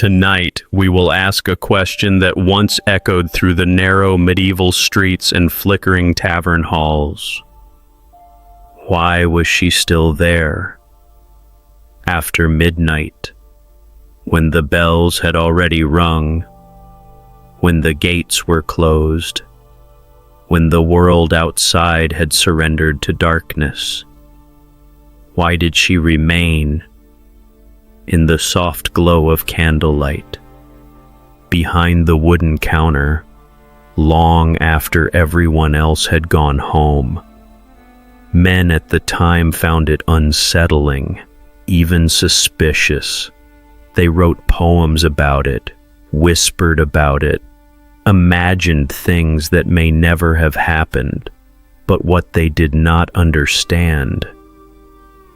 Tonight, we will ask a question that once echoed through the narrow medieval streets and flickering tavern halls. Why was she still there? After midnight, when the bells had already rung, when the gates were closed, when the world outside had surrendered to darkness. Why did she remain in the soft glow of candlelight, behind the wooden counter, long after everyone else had gone home? Men at the time found it unsettling, even suspicious. They wrote poems about it, whispered about it, imagined things that may never have happened. But what they did not understand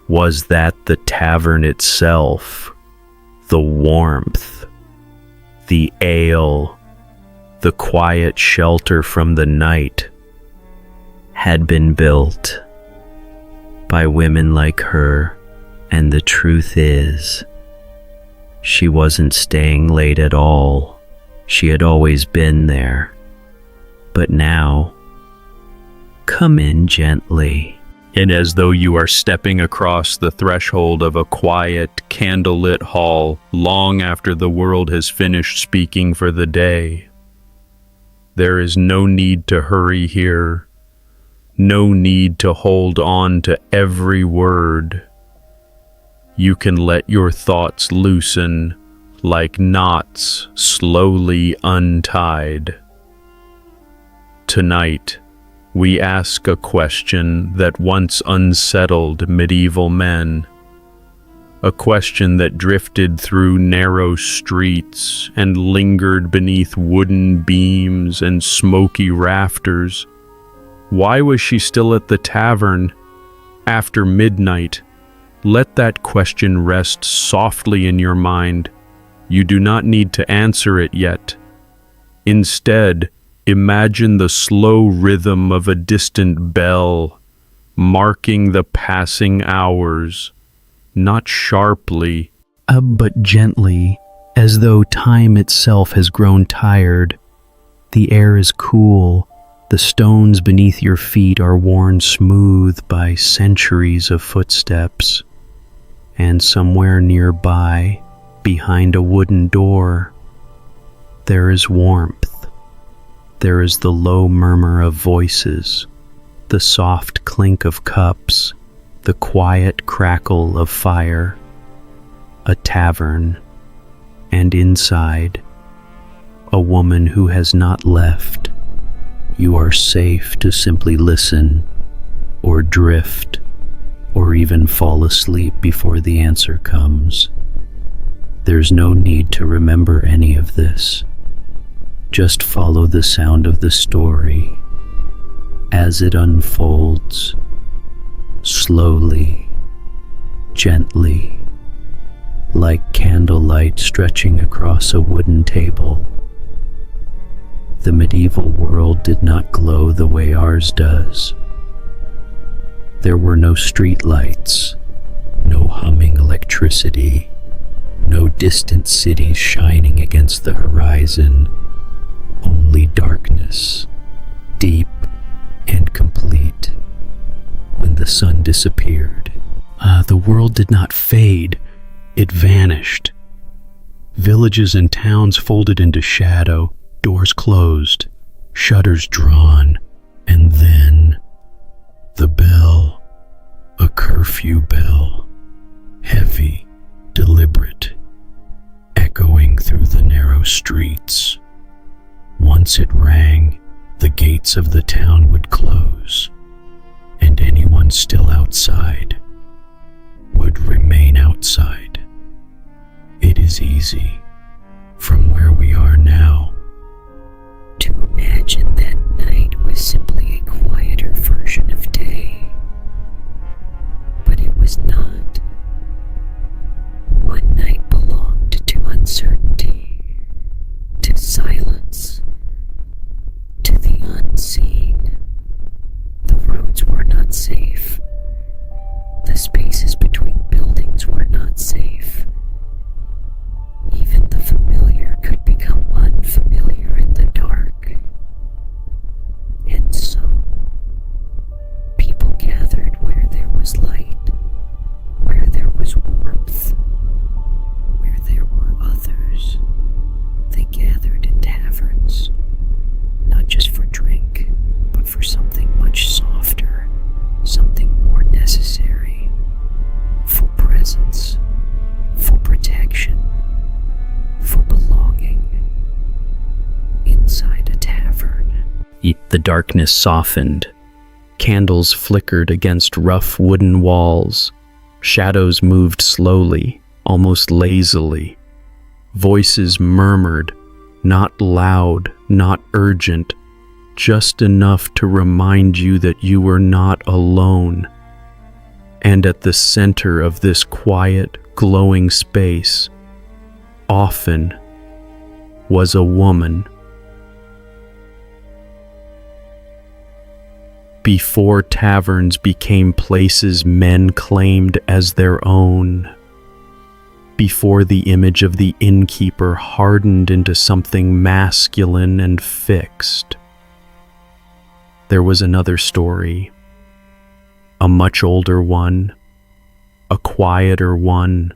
was that the tavern itself, the warmth, the ale, the quiet shelter from the night, had been built by women like her. And the truth is, she wasn't staying late at all. She had always been there. But now, come in gently. And as though you are stepping across the threshold of a quiet, candlelit hall long after the world has finished speaking for the day. There is no need to hurry here, no need to hold on to every word. You can let your thoughts loosen like knots slowly untied. Tonight, we ask a question that once unsettled medieval men, a question that drifted through narrow streets and lingered beneath wooden beams and smoky rafters. Why was she still at the tavern after midnight? Let that question rest softly in your mind. You do not need to answer it yet. Instead, imagine the slow rhythm of a distant bell, marking the passing hours, not sharply, but gently, as though time itself has grown tired. The air is cool, the stones beneath your feet are worn smooth by centuries of footsteps, and somewhere nearby, behind a wooden door, there is warmth. There is the low murmur of voices, the soft clink of cups, the quiet crackle of fire. A tavern, and inside, a woman who has not left. You are safe to simply listen, or drift, or even fall asleep before the answer comes. There's no need to remember any of this. Just follow the sound of the story as it unfolds, slowly, gently, like candlelight stretching across a wooden table. The medieval world did not glow the way ours does. There were no street lights, no humming electricity, no distant cities shining against the horizon. Only darkness, deep and complete. When the sun disappeared, the world did not fade, it vanished. Villages and towns folded into shadow, doors closed, shutters drawn, and then the bell, a curfew bell, heavy, deliberate, echoing through the narrow streets. Once it rang, the gates of the town would close, and anyone still outside would remain outside. It is easy, from where we are now, to imagine that night was simply a quieter version of day. But it was not. One night belonged to uncertainty, to silence, to the unseen. The roads were not safe. The spaces between buildings were not safe. Even the tavern. The darkness softened. Candles flickered against rough wooden walls. Shadows moved slowly, almost lazily. Voices murmured, not loud, not urgent, just enough to remind you that you were not alone. And at the center of this quiet, glowing space, often, was a woman. Before taverns became places men claimed as their own, before the image of the innkeeper hardened into something masculine and fixed, there was another story, a much older one, a quieter one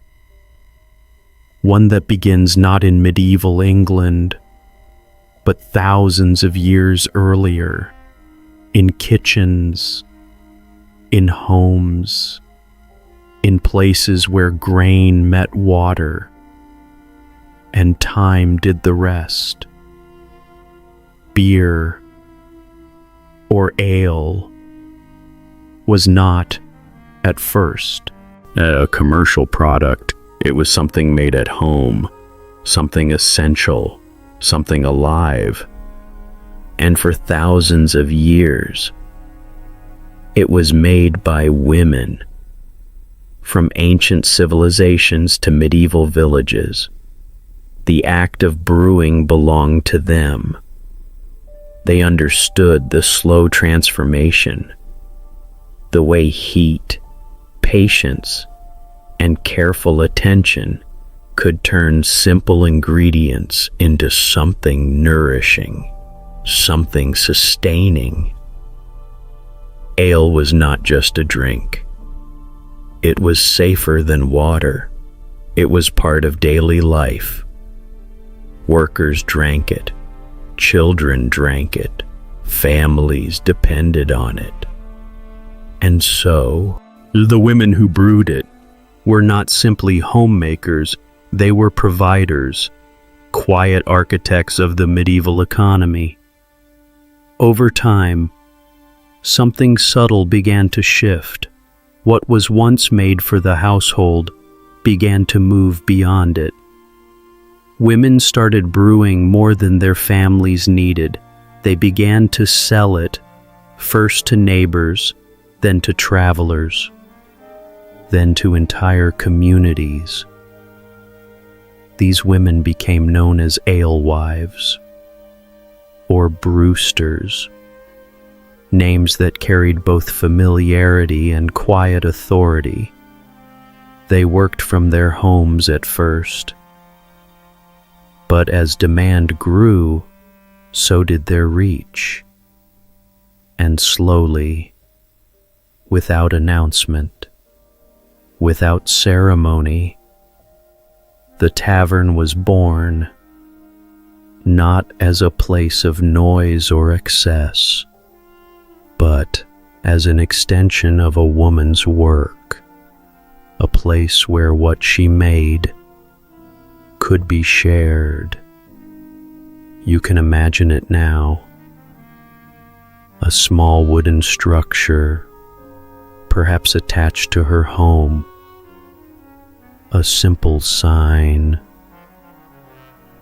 that begins not in medieval England, but thousands of years earlier, in kitchens, in homes, in places where grain met water, and time did the rest. Beer or ale was not, at first, a commercial product. It was something made at home, something essential, something alive. And for thousands of years, it was made by women. From ancient civilizations to medieval villages, the act of brewing belonged to them. They understood the slow transformation, the way heat, patience, and careful attention could turn simple ingredients into something nourishing, something sustaining. Ale was not just a drink. It was safer than water. It was part of daily life. Workers drank it. Children drank it. Families depended on it. And so, the women who brewed it were not simply homemakers, they were providers, quiet architects of the medieval economy. Over time, something subtle began to shift. What was once made for the household began to move beyond it. Women started brewing more than their families needed. They began to sell it, first to neighbors, then to travelers, then to entire communities. These women became known as alewives, or brewsters, names that carried both familiarity and quiet authority. They worked from their homes at first, but as demand grew, so did their reach. And slowly, without announcement, without ceremony, the tavern was born, not as a place of noise or excess, but as an extension of a woman's work, a place where what she made could be shared. You can imagine it now. A small wooden structure, perhaps attached to her home. A simple sign.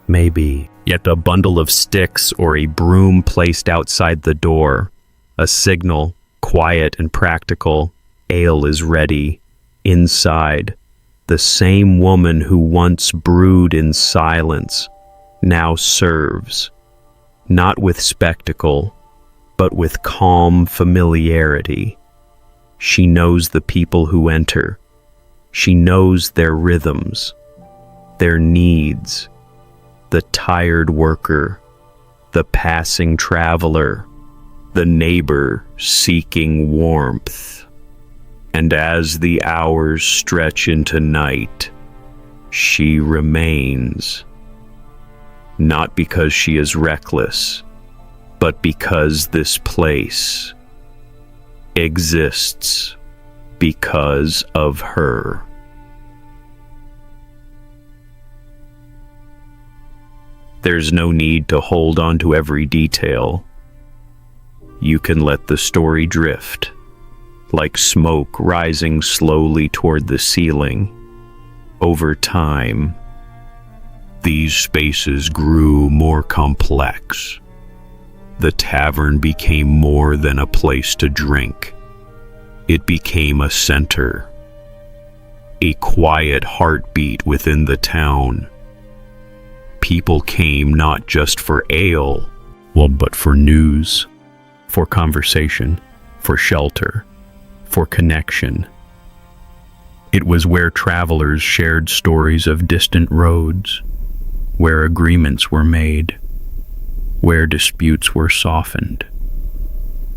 Maybe Yet a bundle of sticks or a broom placed outside the door. A signal, quiet and practical. Ale is ready. Inside, the same woman who once brewed in silence now serves, not with spectacle, but with calm familiarity. She knows the people who enter. She knows their rhythms, their needs, the tired worker, the passing traveler, the neighbor seeking warmth. And as the hours stretch into night, she remains, not because she is reckless, but because this place exists because of her. There's no need to hold on to every detail. You can let the story drift, like smoke rising slowly toward the ceiling. Over time, these spaces grew more complex. The tavern became more than a place to drink. It became a center, a quiet heartbeat within the town. People came not just for ale, but for news, for conversation, for shelter, for connection. It was where travelers shared stories of distant roads, where agreements were made, where disputes were softened,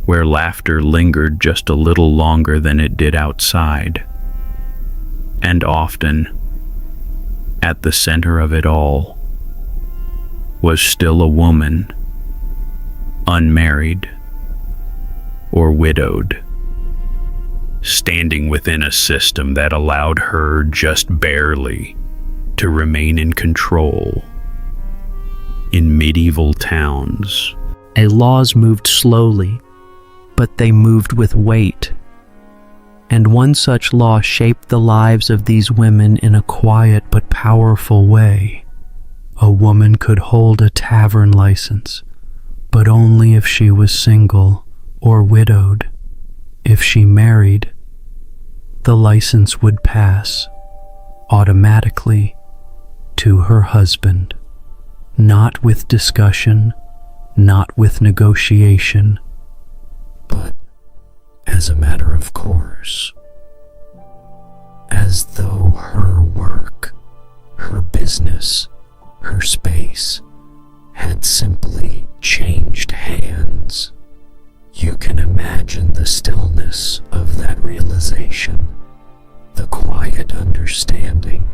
where laughter lingered just a little longer than it did outside. And often, at the center of it all, was still a woman, unmarried or widowed, standing within a system that allowed her just barely to remain in control. In medieval towns, laws moved slowly, but they moved with weight. And one such law shaped the lives of these women in a quiet but powerful way. A woman could hold a tavern license, but only if she was single or widowed. If she married, the license would pass automatically to her husband, not with discussion, not with negotiation, but as a matter of course, as though her work, her business, her space had simply changed hands. You can imagine the stillness of that realization, the quiet understanding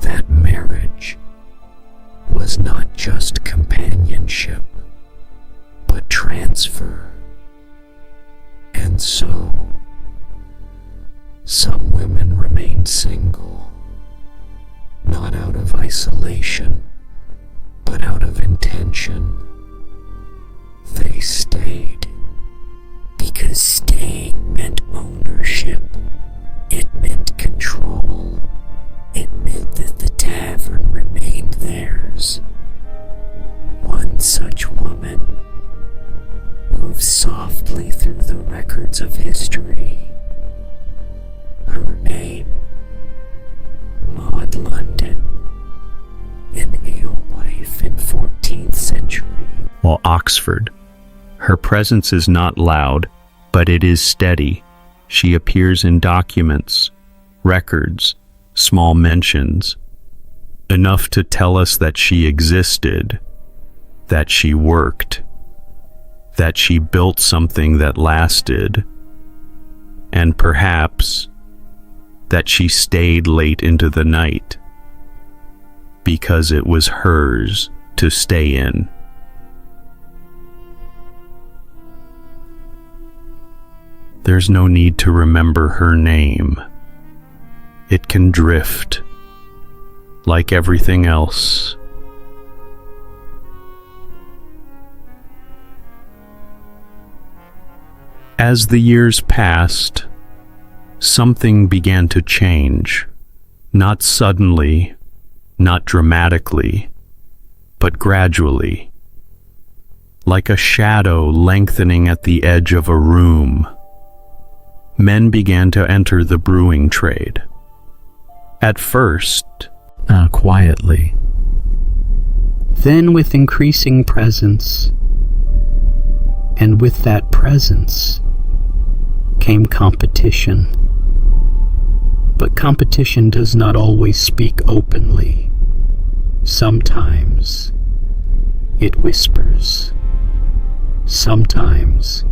that marriage was not just companionship, but transfer. And so, some women remained single, not out of isolation, but out of intention. They stayed because staying meant ownership. It meant control. It meant that the tavern remained theirs. One such woman moves softly through the records of history. Her name, Maud London, an alewife in 14th century. while Oxford, her presence is not loud, but it is steady. She appears in documents, records, small mentions, enough to tell us that she existed, that she worked, that she built something that lasted, and perhaps that she stayed late into the night because it was hers to stay in. There's no need to remember her name. It can drift, like everything else. As the years passed, something began to change. Not suddenly, not dramatically, but gradually. Like a shadow lengthening at the edge of a room, men began to enter the brewing trade. At first, quietly. Then with increasing presence, and with that presence came competition. But competition does not always speak openly. Sometimes it whispers. Sometimes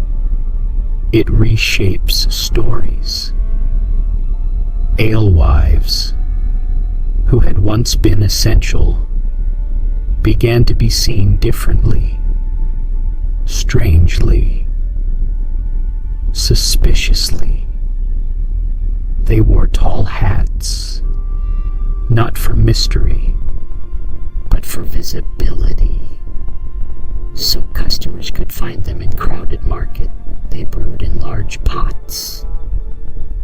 it reshapes stories. Alewives, who had once been essential, began to be seen differently, strangely, suspiciously. They wore tall hats, not for mystery, but for visibility. So customers could find them in crowded market, they brewed in large pots,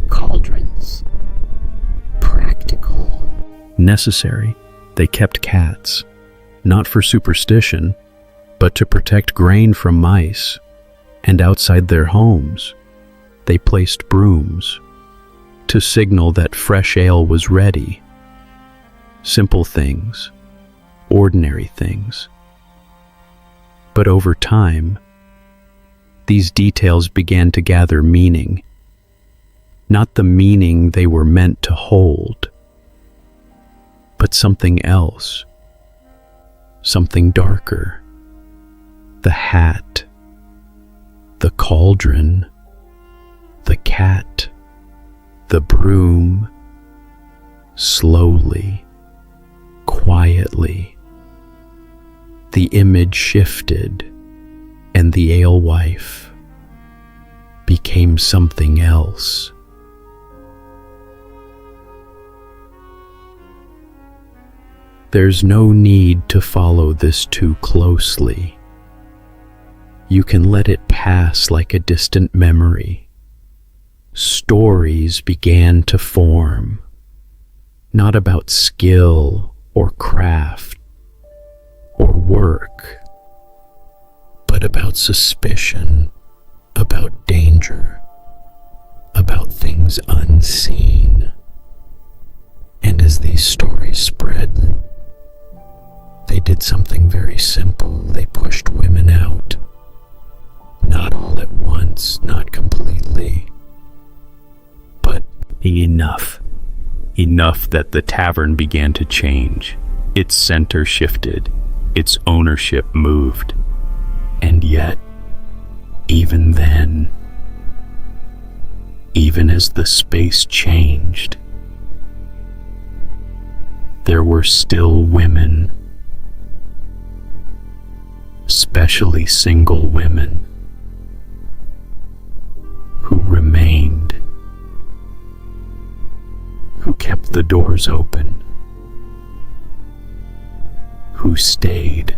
cauldrons. Practical. Necessary, they kept cats, not for superstition, but to protect grain from mice. And outside their homes, they placed brooms to signal that fresh ale was ready. Simple things, ordinary things. But over time, these details began to gather meaning. Not the meaning they were meant to hold, but something else, something darker. The hat, the cauldron, the cat, the broom. Slowly, quietly, the image shifted, and the alewife became something else. There's no need to follow this too closely. You can let it pass like a distant memory. Stories began to form, not about skill or craft or work, but about suspicion, about danger, about things unseen. And as these stories spread, they did something very simple. They pushed women out. Not all at once, not completely, but Enough. Enough that the tavern began to change. Its center shifted. Its ownership moved. And yet, even then, even as the space changed, there were still women, especially single women, who remained, who kept the doors open, who stayed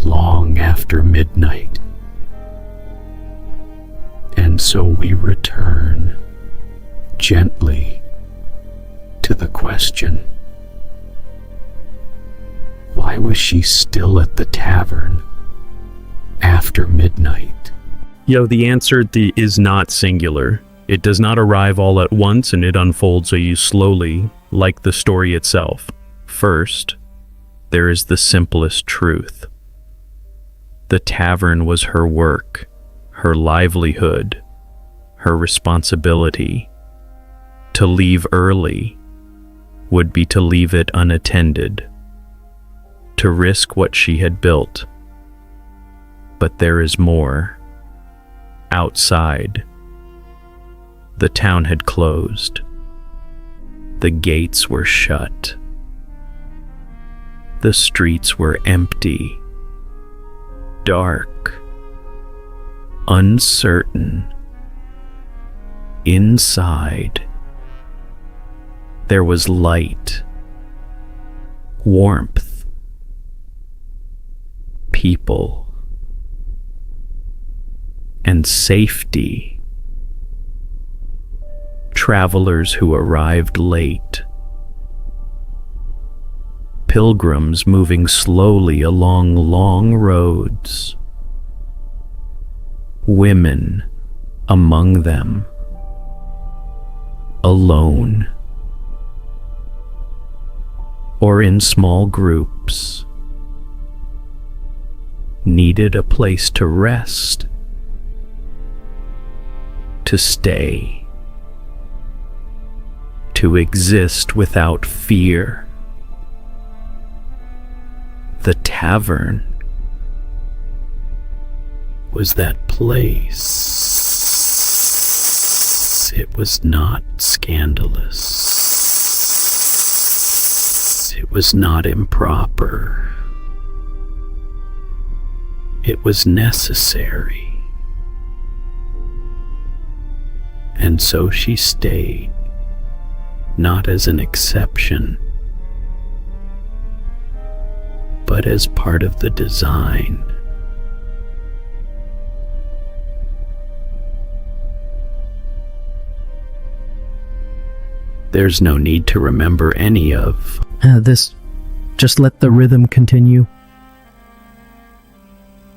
long after midnight. And so we return gently to the question, why was she still at the tavern after midnight? The answer is not singular. It does not arrive all at once, and it unfolds on you slowly, like the story itself. First, there is the simplest truth. The tavern was her work, her livelihood, her responsibility. To leave early would be to leave it unattended, to risk what she had built. But there is more. Outside, the town had closed. The gates were shut. The streets were empty, dark, uncertain. Inside, there was light, warmth, people, and safety. Travelers who arrived late, pilgrims moving slowly along long roads, women among them, alone or in small groups, needed a place to rest, to stay, to exist without fear. The tavern was that place. It was not scandalous. It was not improper. It was necessary. And so she stayed, not as an exception, but as part of the design. There's no need to remember any of This, just let the rhythm continue.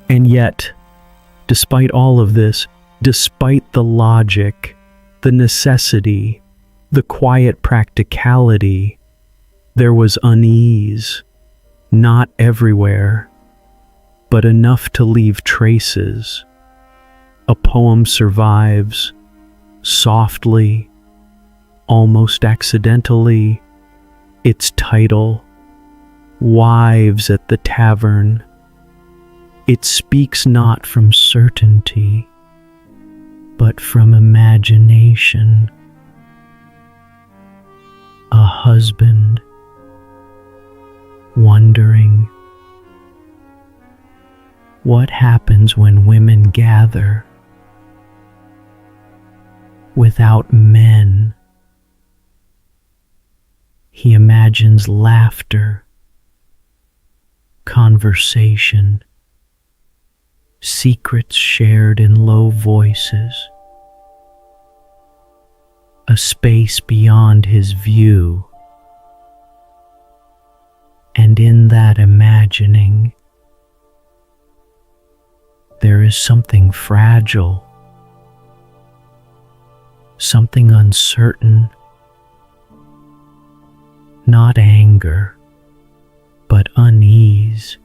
And yet, despite all of this, despite the logic, the necessity, the quiet practicality, there was unease, not everywhere, but enough to leave traces. A poem survives, softly, almost accidentally, its title, Wives at the Tavern. It speaks not from certainty, but from imagination. A husband wondering what happens when women gather without men. He imagines laughter, conversation, secrets shared in low voices, a space beyond his view. And in that imagining, there is something fragile, something uncertain, not anger, but unease,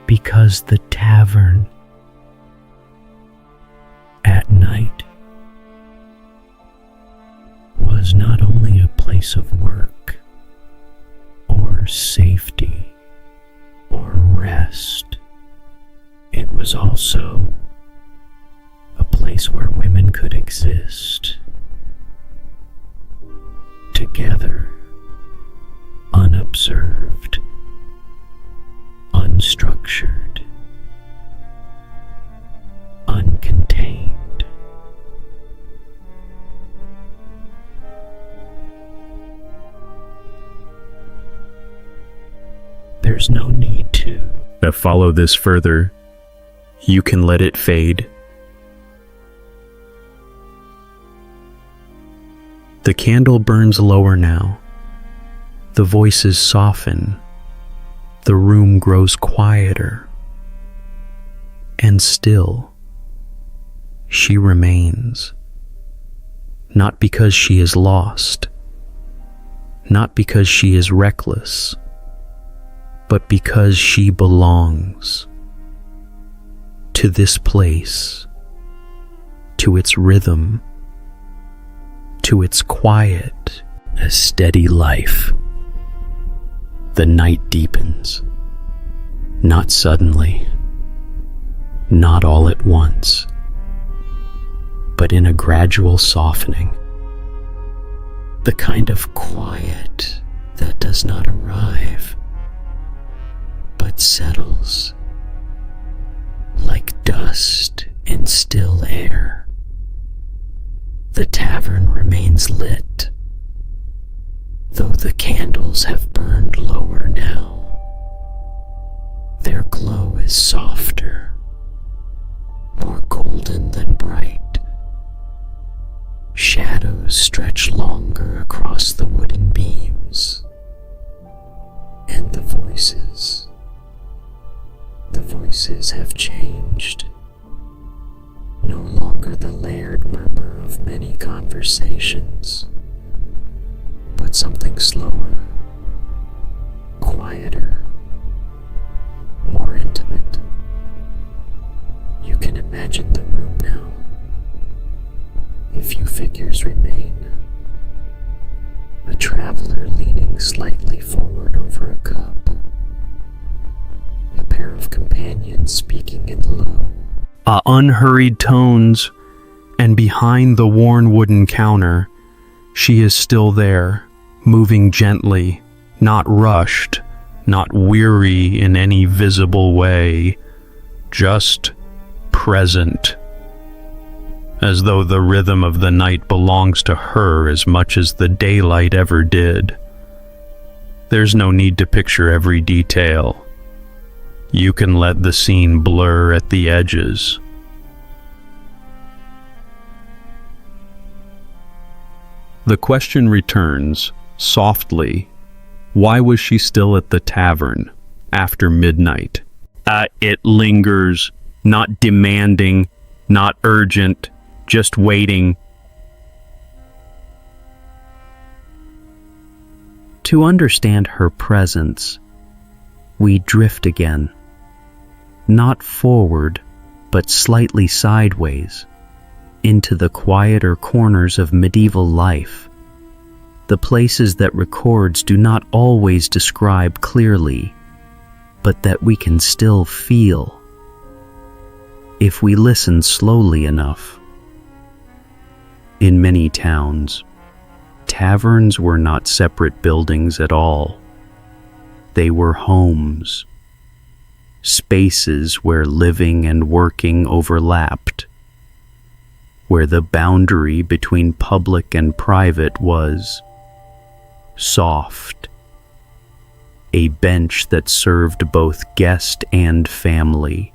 because the tavern at night was not only a place of work or safety or rest, it was also a place where women could exist together, unobserved, unstructured, uncontained. There's no need to follow this further. You can let it fade. The candle burns lower now. The voices soften. The room grows quieter. And still, she remains. Not because she is lost. Not because she is reckless. But because she belongs to this place, to its rhythm, to its quiet, a steady life. The night deepens, not suddenly, not all at once, but in a gradual softening. The kind of quiet that does not arrive, but settles like dust in still air. The tavern remains lit, though the candles have burned lower now. Their glow is softer, more golden than bright. Shadows stretch longer across the wooden beams, and the voices have changed. No longer the layered murmur of many conversations, but something slower, quieter, more intimate. You can imagine the room now. A few figures remain. A traveler leaning slightly forward over a cup. A pair of companions speaking in low, unhurried tones, and behind the worn wooden counter, she is still there, moving gently, not rushed, not weary in any visible way, just present, as though the rhythm of the night belongs to her as much as the daylight ever did. There's no need to picture every detail. You can let the scene blur at the edges. The question returns, softly. Why was she still at the tavern after midnight? It lingers, not demanding, not urgent, just waiting. To understand her presence, we drift again, not forward, but slightly sideways, into the quieter corners of medieval life, the places that records do not always describe clearly, but that we can still feel, if we listen slowly enough. In many towns, taverns were not separate buildings at all. They were homes, spaces where living and working overlapped, where the boundary between public and private was soft, a bench that served both guest and family,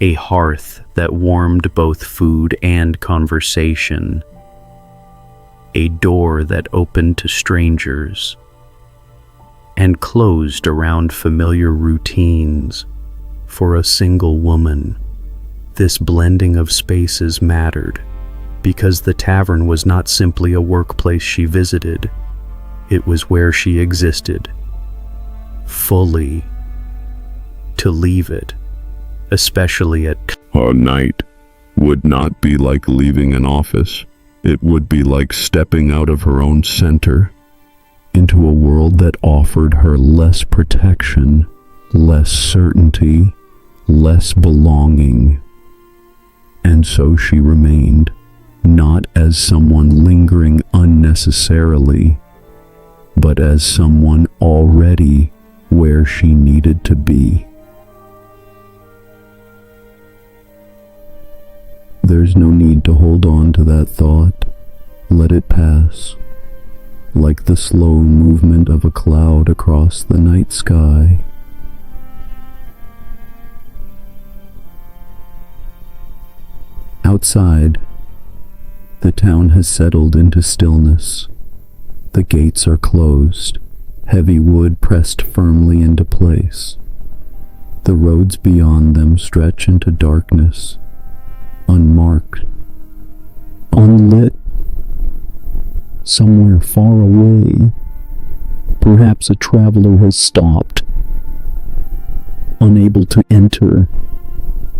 a hearth that warmed both food and conversation, a door that opened to strangers and closed around familiar routines. For a single woman, this blending of spaces mattered, because the tavern was not simply a workplace she visited, it was where she existed, fully. To leave it, especially at a night, would not be like leaving an office. It would be like stepping out of her own center into a world that offered her less protection, less certainty, less belonging. And so she remained, not as someone lingering unnecessarily, but as someone already where she needed to be. There's no need to hold on to that thought. Let it pass, like the slow movement of a cloud across the night sky. Outside, the town has settled into stillness. The gates are closed, heavy wood pressed firmly into place. The roads beyond them stretch into darkness, unmarked, unlit. Somewhere far away, perhaps a traveler has stopped, unable to enter,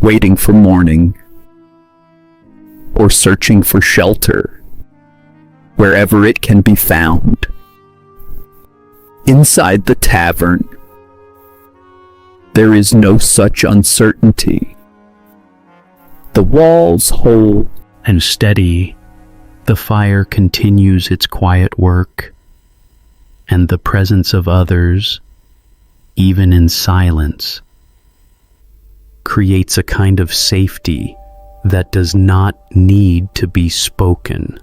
waiting for morning, or searching for shelter, wherever it can be found. Inside the tavern, there is no such uncertainty. The walls hold and steady. The fire continues its quiet work, and the presence of others, even in silence, creates a kind of safety that does not need to be spoken.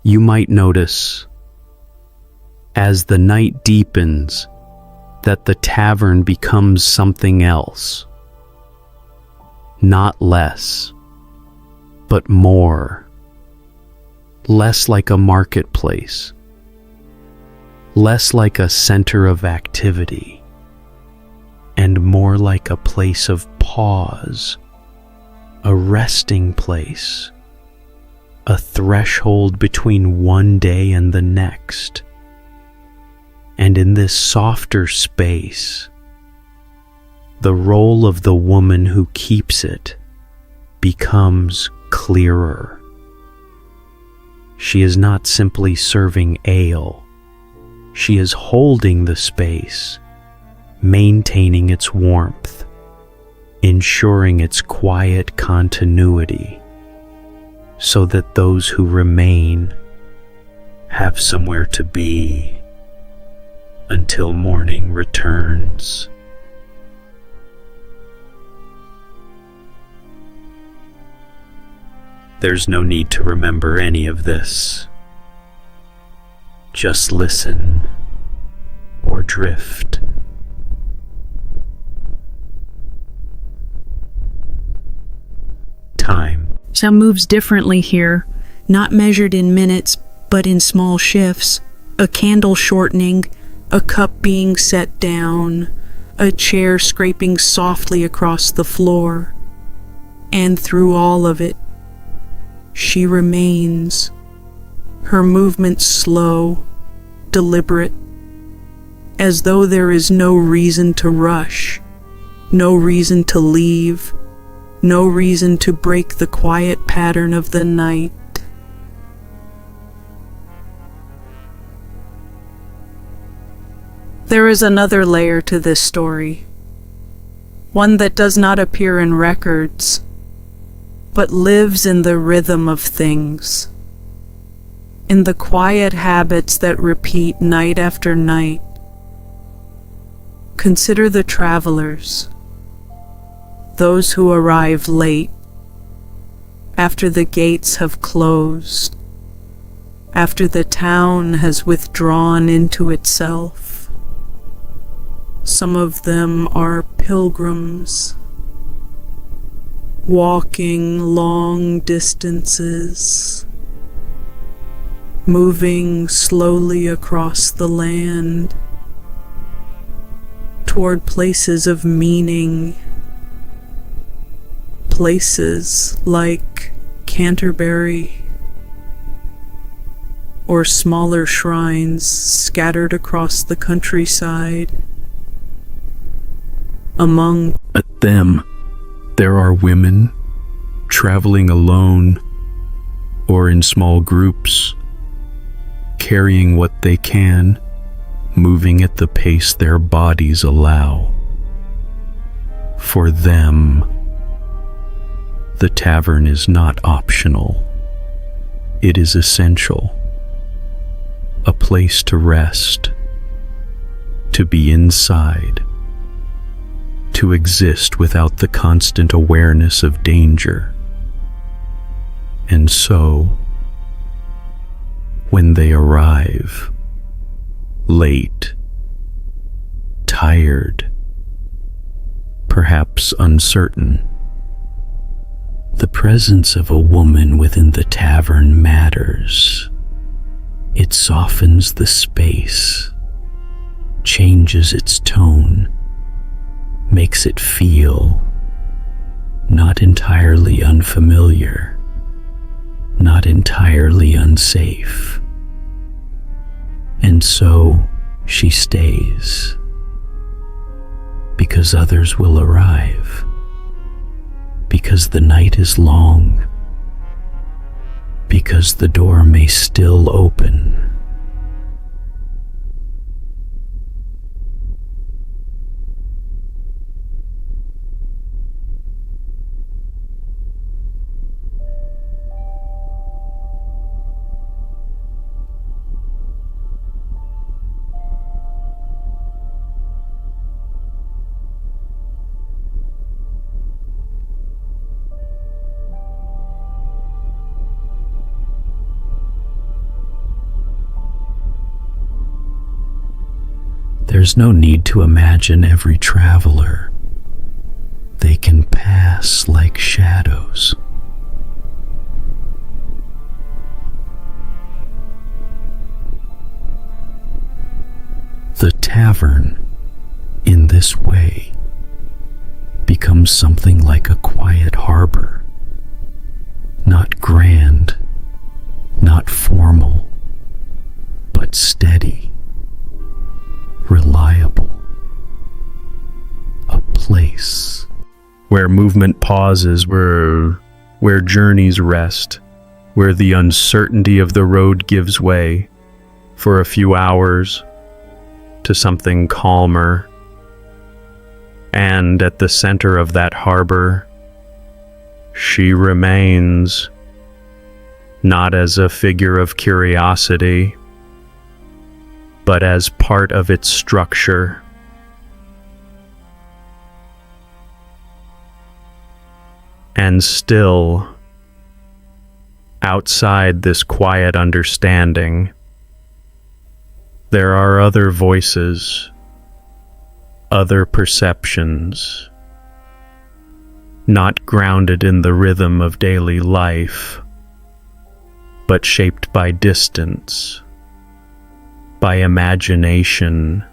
You might notice, as the night deepens, that the tavern becomes something else. Not less, but more. Less like a marketplace. Less like a center of activity. And more like a place of pause. A resting place. A threshold between one day and the next. And in this softer space, the role of the woman who keeps it becomes clearer. She is not simply serving ale. She is holding the space, maintaining its warmth, ensuring its quiet continuity, so that those who remain have somewhere to be until morning returns. There's no need to remember any of this. Just listen or drift. Time. Some moves differently here, not measured in minutes, but in small shifts. A candle shortening, a cup being set down, a chair scraping softly across the floor. And through all of it, she remains, her movements slow, deliberate, as though there is no reason to rush, no reason to leave, no reason to break the quiet pattern of the night. There is another layer to this story, one that does not appear in records, but lives in the rhythm of things, in the quiet habits that repeat night after night. Consider the travelers, those who arrive late, after the gates have closed, after the town has withdrawn into itself. Some of them are pilgrims, walking long distances, moving slowly across the land toward places of meaning, places like Canterbury, or smaller shrines scattered across the countryside. Among them, there are women traveling alone or in small groups, carrying what they can, moving at the pace their bodies allow. For them, the tavern is not optional. It is essential. A place to rest, to be inside, to exist without the constant awareness of danger. And so, when they arrive, late, tired, perhaps uncertain, the presence of a woman within the tavern matters. It softens the space, changes its tone, makes it feel not entirely unfamiliar, not entirely unsafe. And so she stays, because others will arrive, because the night is long, because the door may still open. There's no need to imagine every traveler. They can pass like shadows. The tavern, in this way, becomes something like a quiet harbor. Not grand, not formal, but steady, reliable. A place where movement pauses, where journeys rest, where the uncertainty of the road gives way for a few hours to something calmer. And at the center of that harbor, she remains, not as a figure of curiosity, but as part of its structure. And still, Outside this quiet understanding, there are other voices, other perceptions, not grounded in the rhythm of daily life, but shaped by distance, by imagination,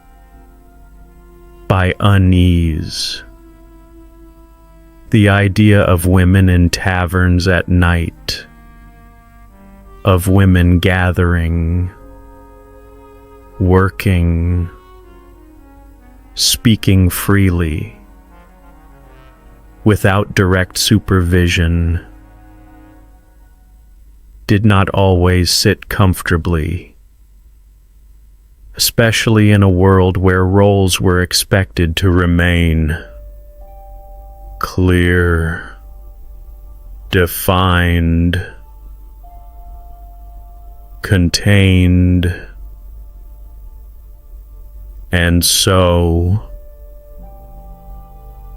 by unease. The idea of women in taverns at night, of women gathering, working, speaking freely, without direct supervision, did not always sit comfortably, especially in a world where roles were expected to remain clear, defined, contained. And so,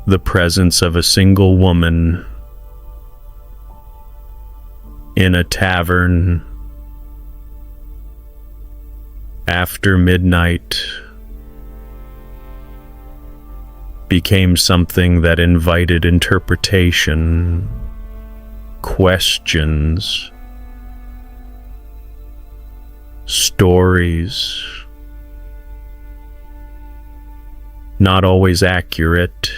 the presence of a single woman in a tavern after midnight became something that invited interpretation, questions, stories, not always accurate,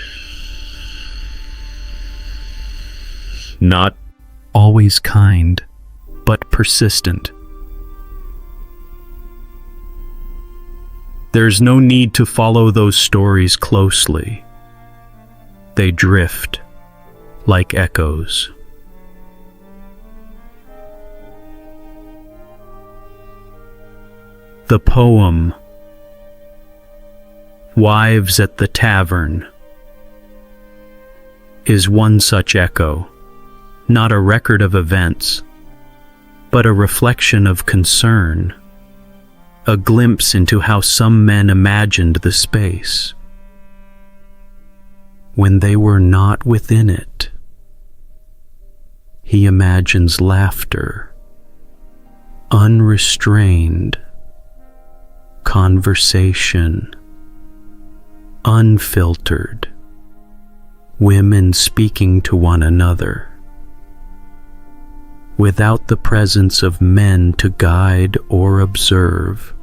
not always kind, but persistent. There's no need to follow those stories closely. They drift like echoes. The poem Wives at the Tavern is one such echo, not a record of events, but a reflection of concern, a glimpse into how some men imagined the space when they were not within it. He imagines laughter, unrestrained, conversation, unfiltered, women speaking to one another, without the presence of men to guide or observe.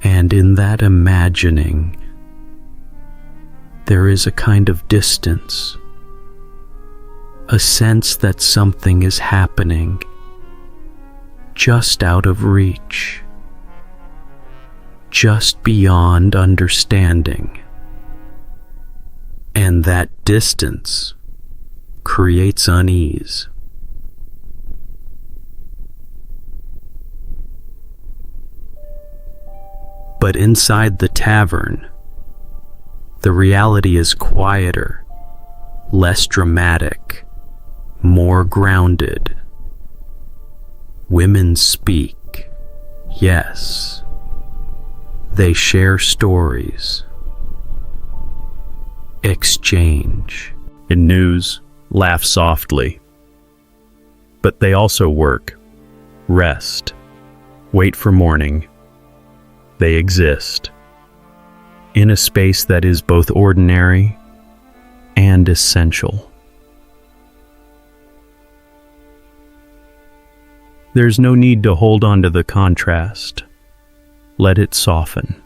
And in that imagining, there is a kind of distance, a sense that something is happening just out of reach, just beyond understanding. And that distance creates unease. But inside the tavern, the reality is quieter, less dramatic, more grounded. Women speak, yes. They share stories, exchange. In news, laugh softly. But they also work, rest, wait for morning. They exist in a space that is both ordinary and essential. There's no need to hold on to the contrast. Let it soften.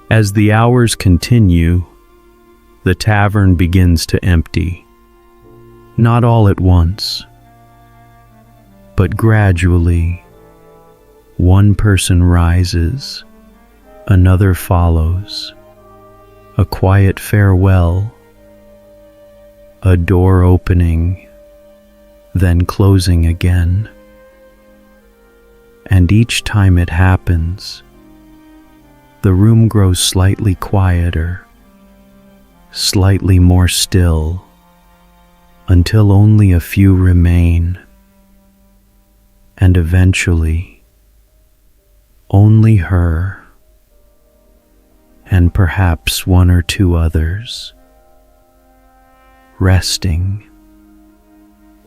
As the hours continue, the tavern begins to empty. Not all at once, but gradually. One person rises, another follows. A quiet farewell, a door opening, then closing again. And each time it happens, the room grows slightly quieter, slightly more still, until only a few remain. And eventually, only her, and perhaps one or two others, resting,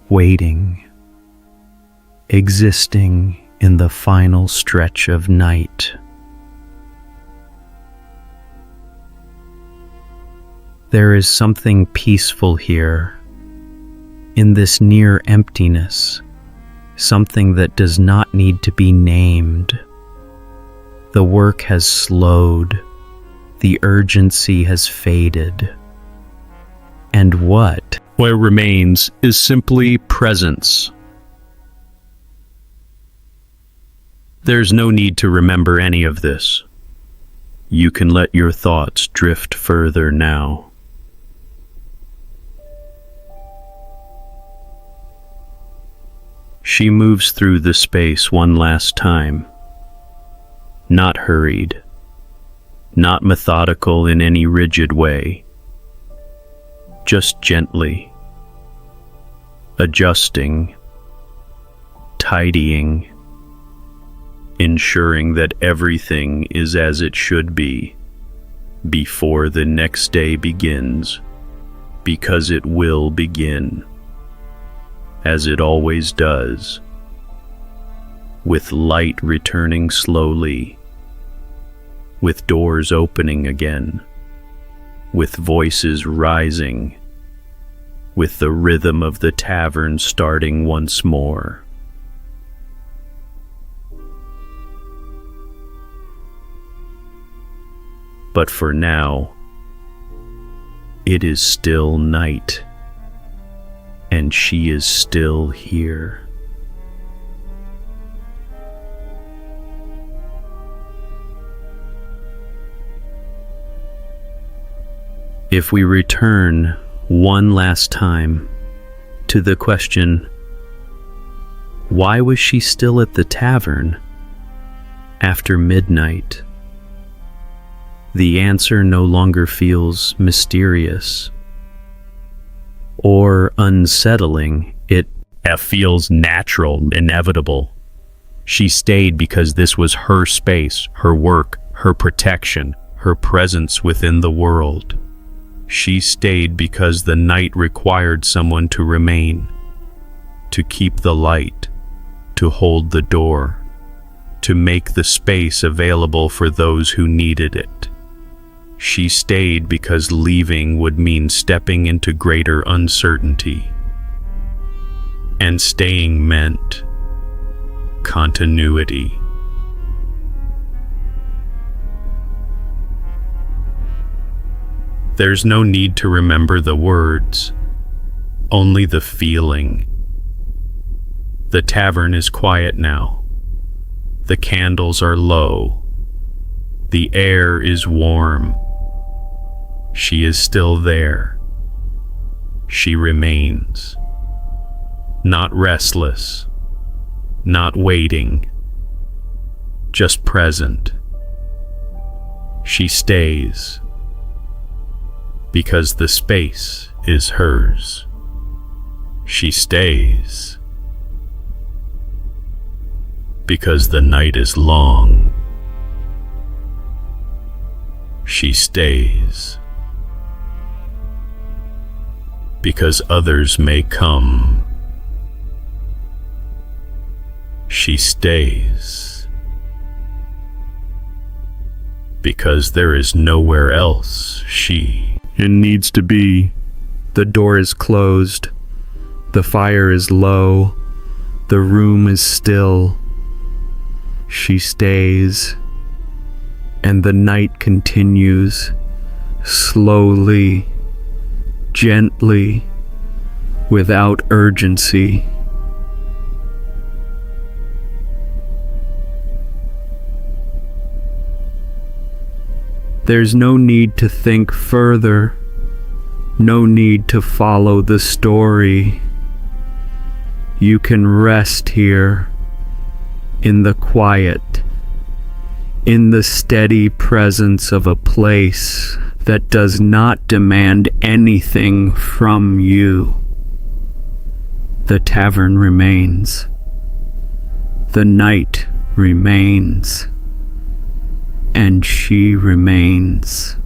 waiting, existing in the final stretch of night. There is something peaceful here, in this near emptiness, something that does not need to be named. The work has slowed, the urgency has faded. And what remains is simply presence. There's no need to remember any of this. You can let your thoughts drift further now. She moves through the space one last time, not hurried, not methodical in any rigid way, just gently, adjusting, tidying, ensuring that everything is as it should be before the next day begins, because it will begin, as it always does, with light returning slowly, with doors opening again, with voices rising, with the rhythm of the tavern starting once more. But for now, it is still night, and she is still here. If we return one last time to the question, why was she still at the tavern after midnight? The answer no longer feels mysterious or unsettling. It feels natural, inevitable. She stayed because this was her space, her work, her protection, her presence within the world. She stayed because the night required someone to remain, to keep the light, to hold the door, to make the space available for those who needed it. She stayed because leaving would mean stepping into greater uncertainty. And staying meant continuity. There's no need to remember the words, only the feeling. The tavern is quiet now. The candles are low. The air is warm. She is still there. She remains. Not restless, not waiting, just present. She stays because the space is hers. She stays because the night is long. She stays because others may come. She stays because there is nowhere else she needs to be. The door is closed, the fire is low, the room is still. She stays, and the night continues, slowly, gently, without urgency. There's no need to think further, no need to follow the story. You can rest here, in the quiet, in the steady presence of a place that does not demand anything from you. The tavern remains. The night remains. And she remains.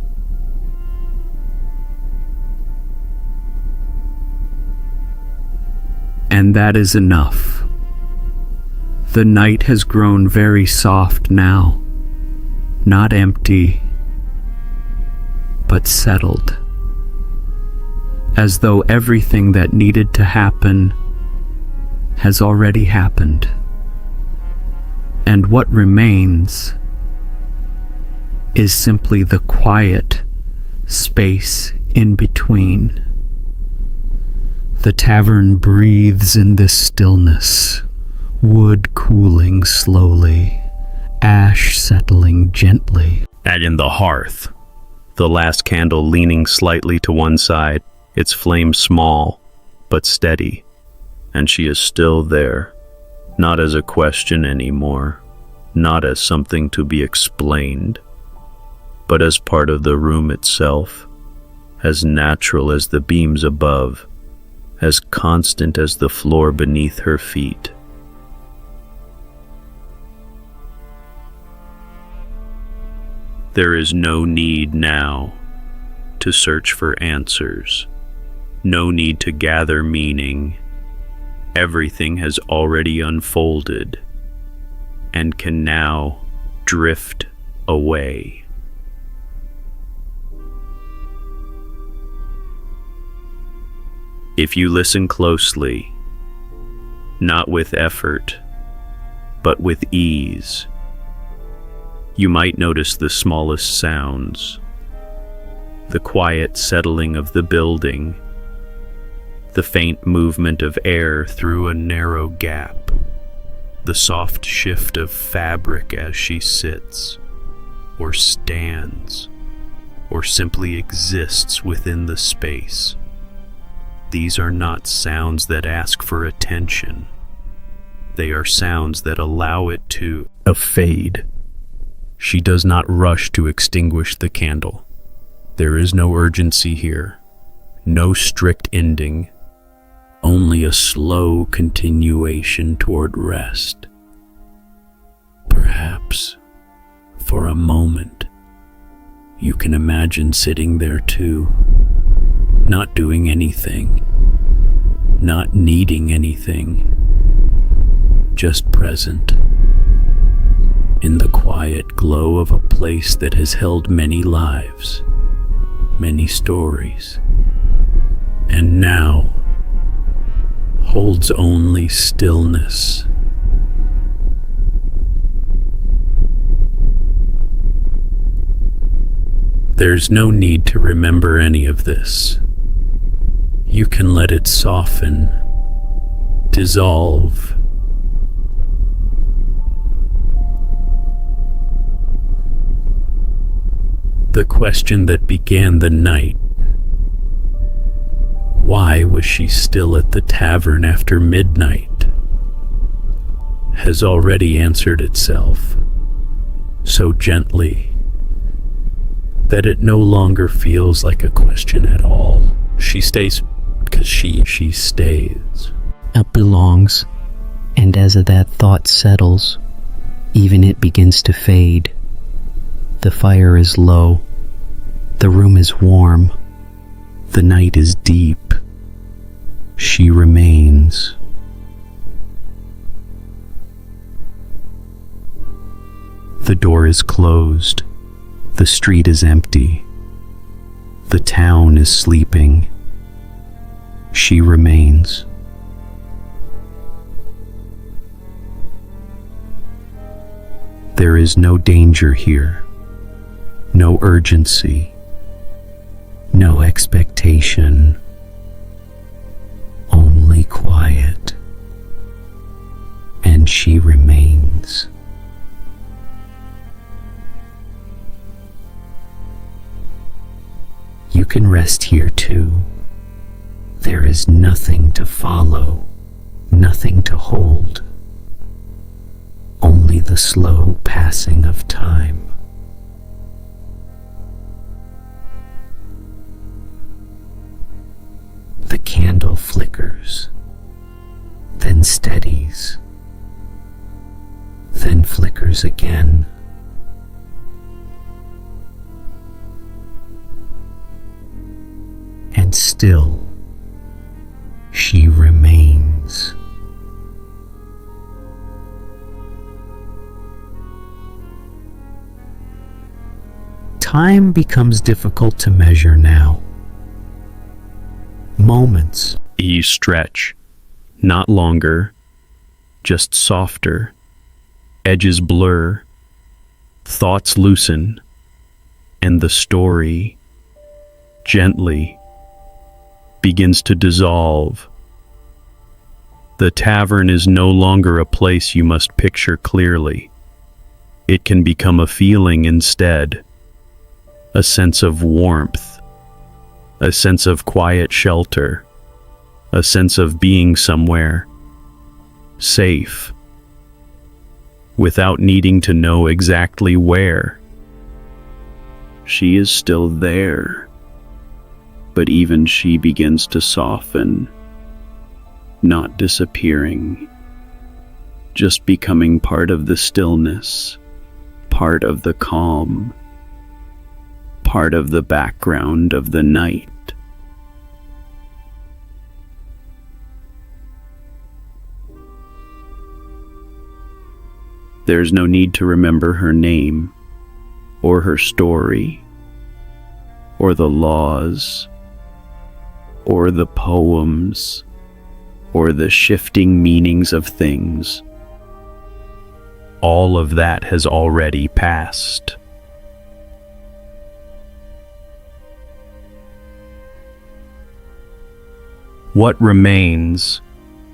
And that is enough. The night has grown very soft now, not empty, but settled, as though everything that needed to happen has already happened. And what remains is simply the quiet space in between. The tavern breathes in this stillness, wood cooling slowly, ash settling gently. And in the hearth, the last candle leaning slightly to one side, its flame small but steady, and she is still there, not as a question anymore, not as something to be explained, but as part of the room itself, as natural as the beams above, as constant as the floor beneath her feet. There is no need now to search for answers, no need to gather meaning. Everything has already unfolded and can now drift away. If you listen closely, not with effort, but with ease, you might notice the smallest sounds, the quiet settling of the building, the faint movement of air through a narrow gap, the soft shift of fabric as she sits, or stands, or simply exists within the space. These are not sounds that ask for attention. They are sounds that allow it to fade. She does not rush to extinguish the candle. There is no urgency here, no strict ending, only a slow continuation toward rest. Perhaps, for a moment, you can imagine sitting there too, not doing anything, not needing anything, just present, in the quiet glow of a place that has held many lives, many stories, and now holds only stillness. There's no need to remember any of this. You can let it soften, dissolve. The question that began the night, why was she still at the tavern after midnight, has already answered itself, so gently that it no longer feels like a question at all. She stays because she stays. It belongs, and as that thought settles, even it begins to fade. The fire is low, the room is warm, the night is deep. She remains. The door is closed. The street is empty. The town is sleeping. She remains. There is no danger here, no urgency, no expectation, only quiet, and she remains. You can rest here too. There is nothing to follow, nothing to hold, only the slow passing of time. The candle flickers, then steadies, then flickers again. And still, she remains. meanings. Time becomes difficult to measure now. Moments. You stretch, not longer, just softer. Edges blur, thoughts loosen, and the story gently begins to dissolve. The tavern is no longer a place you must picture clearly. It can become a feeling instead, a sense of warmth, a sense of quiet shelter, a sense of being somewhere safe, without needing to know exactly where. She is still there, but even she begins to soften, not disappearing, just becoming part of the stillness, part of the calm, part of the background of the night. There's no need to remember her name, or her story, or the laws, or the poems, or the shifting meanings of things. All of that has already passed. What remains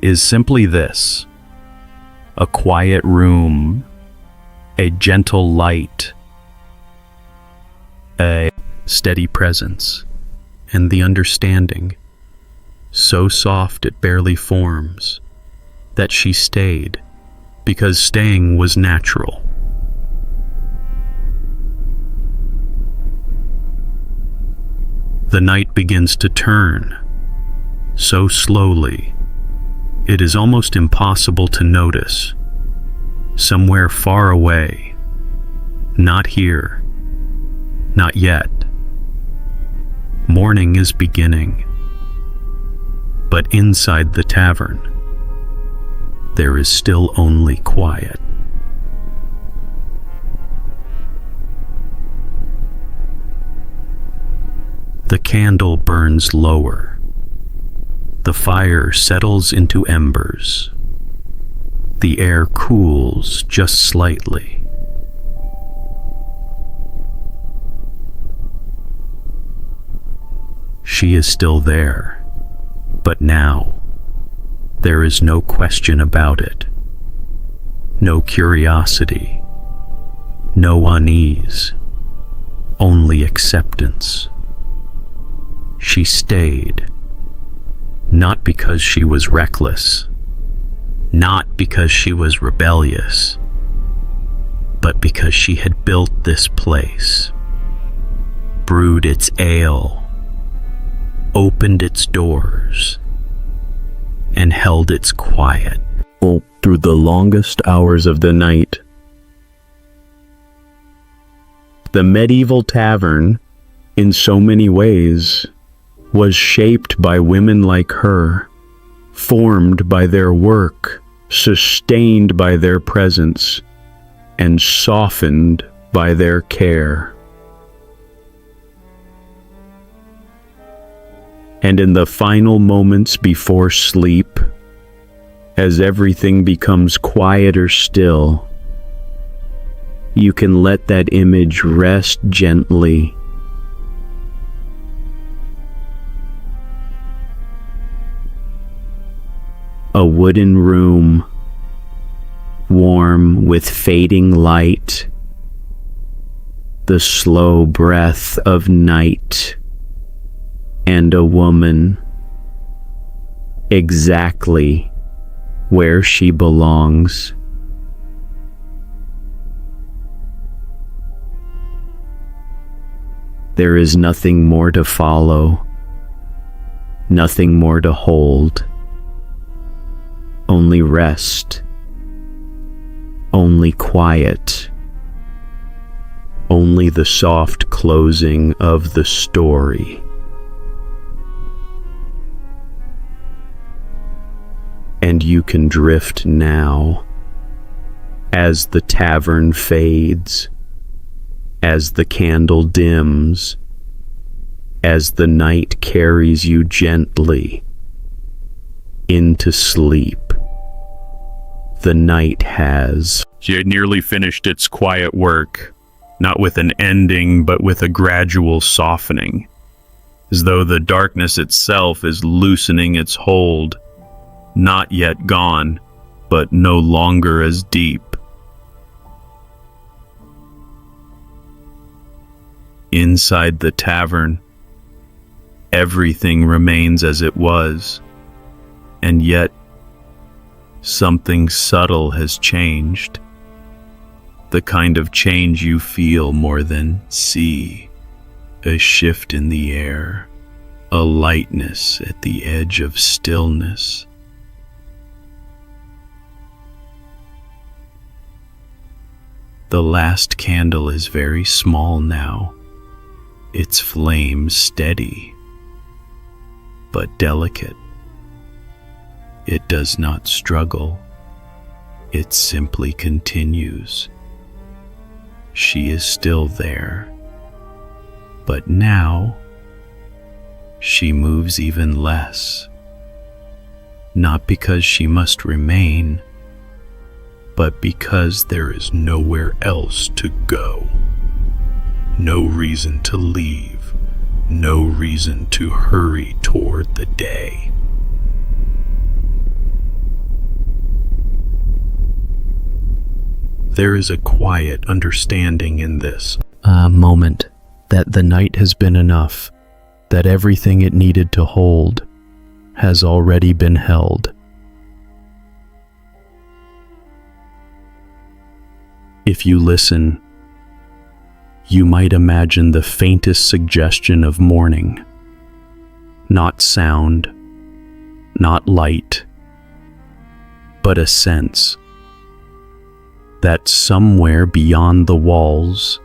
is simply this: a quiet room, a gentle light, a steady presence, and the understanding, so soft it barely forms, that she stayed because staying was natural. The night begins to turn, so slowly, it is almost impossible to notice. Somewhere far away, not here, not yet. Morning is beginning, but inside the tavern, there is still only quiet. The candle burns lower. The fire settles into embers. The air cools just slightly. She is still there, but now there is no question about it, no curiosity, no unease, only acceptance. She stayed, not because she was reckless, not because she was rebellious, but because she had built this place, brewed its ale, opened its doors, and held its quiet through the longest hours of the night. The medieval tavern, in so many ways, was shaped by women like her, formed by their work, sustained by their presence, and softened by their care. And in the final moments before sleep, as everything becomes quieter still, you can let that image rest gently. A wooden room, warm with fading light, the slow breath of night, and a woman exactly where she belongs. There is nothing more to follow, nothing more to hold. Only rest, only quiet, only the soft closing of the story. and you can drift now. As the tavern fades, as the candle dims, as the night carries you gently into sleep. The night has. She had nearly finished its quiet work, not with an ending, but with a gradual softening, as though the darkness itself is loosening its hold, not yet gone, but no longer as deep. Inside the tavern, everything remains as it was, and yet something subtle has changed. The kind of change you feel more than see. A shift in the air, a lightness at the edge of stillness. The last candle is very small now, its flame steady, but delicate. It does not struggle, it simply continues. She is still there, but now she moves even less, not because she must remain, but because there is nowhere else to go. No reason to leave, no reason to hurry toward the day. There is a quiet understanding in this. A moment that the night has been enough, that everything it needed to hold has already been held. If you listen, you might imagine the faintest suggestion of morning. Not sound, not light, but a sense that somewhere beyond the walls,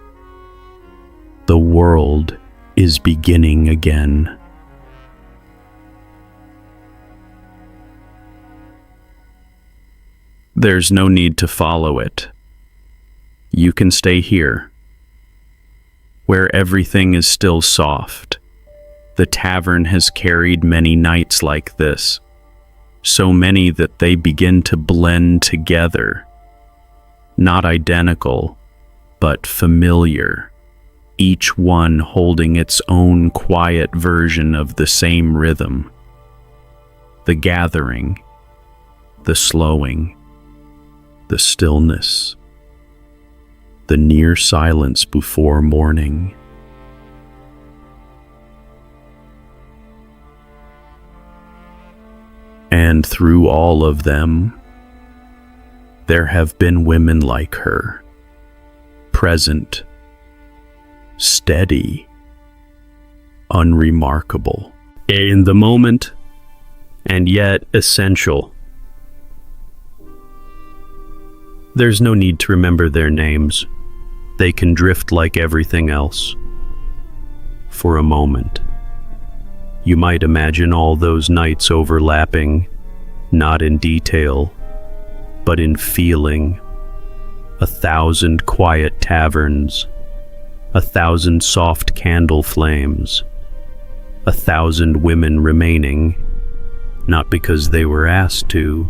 the world is beginning again. There's no need to follow it. You can stay here, where everything is still soft. The tavern has carried many nights like this, so many that they begin to blend together. Not identical, but familiar, each one holding its own quiet version of the same rhythm. The gathering, the slowing, the stillness, the near silence before morning. And through all of them, there have been women like her, present, steady, unremarkable, in the moment, and yet essential. There's no need to remember their names. They can drift like everything else. For a moment, you might imagine all those nights overlapping, not in detail, but in feeling. 1,000 quiet taverns, 1,000 soft candle flames, 1,000 women remaining, not because they were asked to,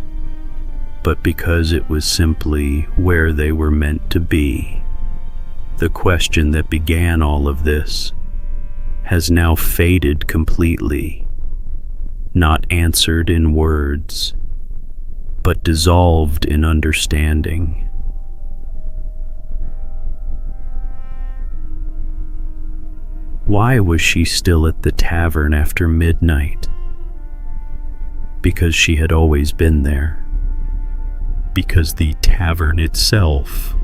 but because it was simply where they were meant to be. The question that began all of this has now faded completely, not answered in words, but dissolved in understanding. Why was she still at the tavern after midnight? Because she had always been there. Because the tavern itself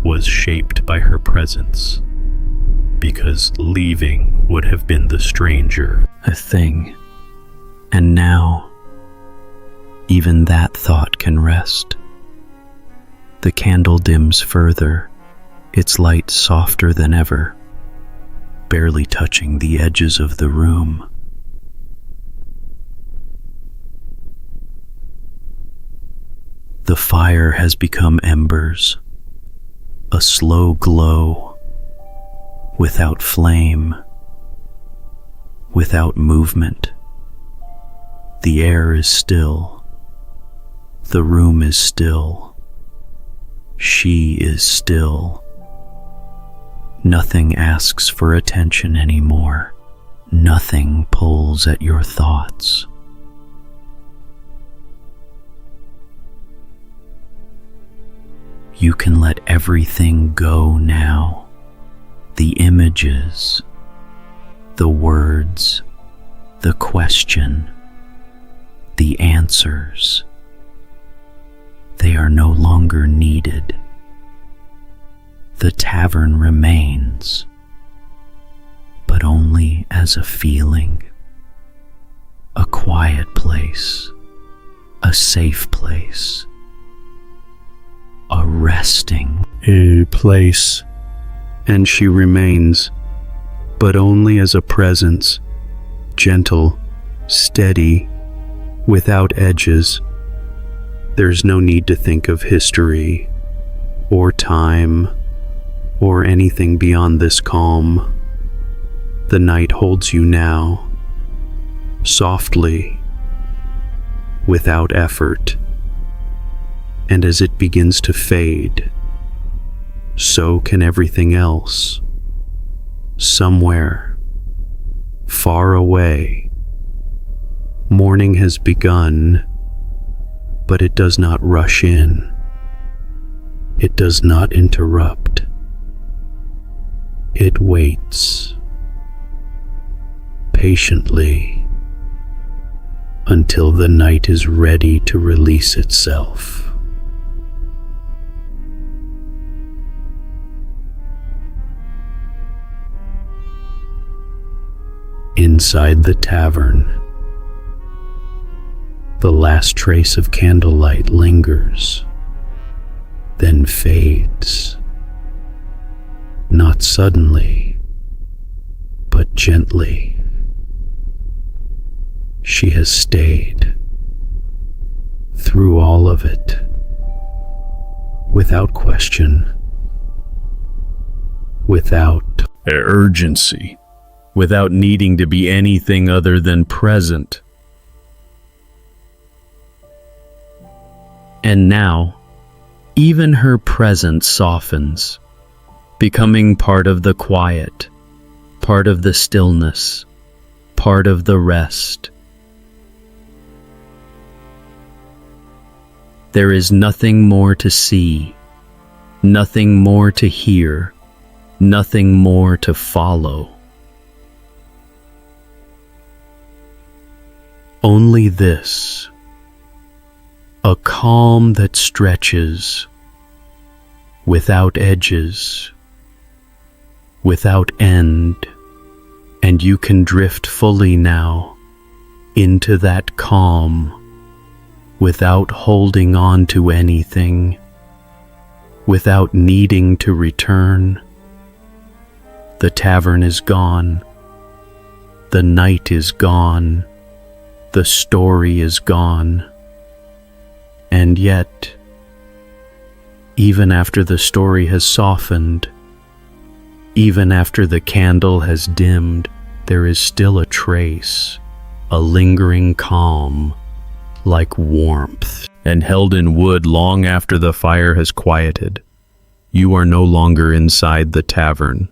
was shaped by her presence. Because leaving would have been the stranger. A thing. And now, even that thought can rest. The candle dims further, its light softer than ever, barely touching the edges of the room. The fire has become embers, a slow glow, without flame, without movement. The air is still. The room is still. She is still. Nothing asks for attention anymore. Nothing pulls at your thoughts. You can let everything go now. The images, the words, the question, the answers. They are no longer needed. The tavern remains, but only as a feeling, a quiet place, a safe place, a resting place. And she remains, but only as a presence, gentle, steady, without edges. There's no need to think of history, or time, or anything beyond this calm. The night holds you now, softly, without effort. And as it begins to fade, so can everything else. Somewhere, far away, morning has begun, but it does not rush in. It does not interrupt. It waits patiently until the night is ready to release itself. Inside the tavern, the last trace of candlelight lingers, then fades. Not suddenly, but gently. She has stayed through all of it, without question, without urgency, without needing to be anything other than present. And now, even her presence softens, becoming part of the quiet, part of the stillness, part of the rest. There is nothing more to see, nothing more to hear, nothing more to follow. Only this, a calm that stretches, without edges, without end, and you can drift fully now into that calm, without holding on to anything, without needing to return. The tavern is gone, the night is gone, the story is gone, and yet, even after the story has softened, even after the candle has dimmed, there is still a trace, a lingering calm, like warmth, and held in wood long after the fire has quieted. You are no longer inside the tavern,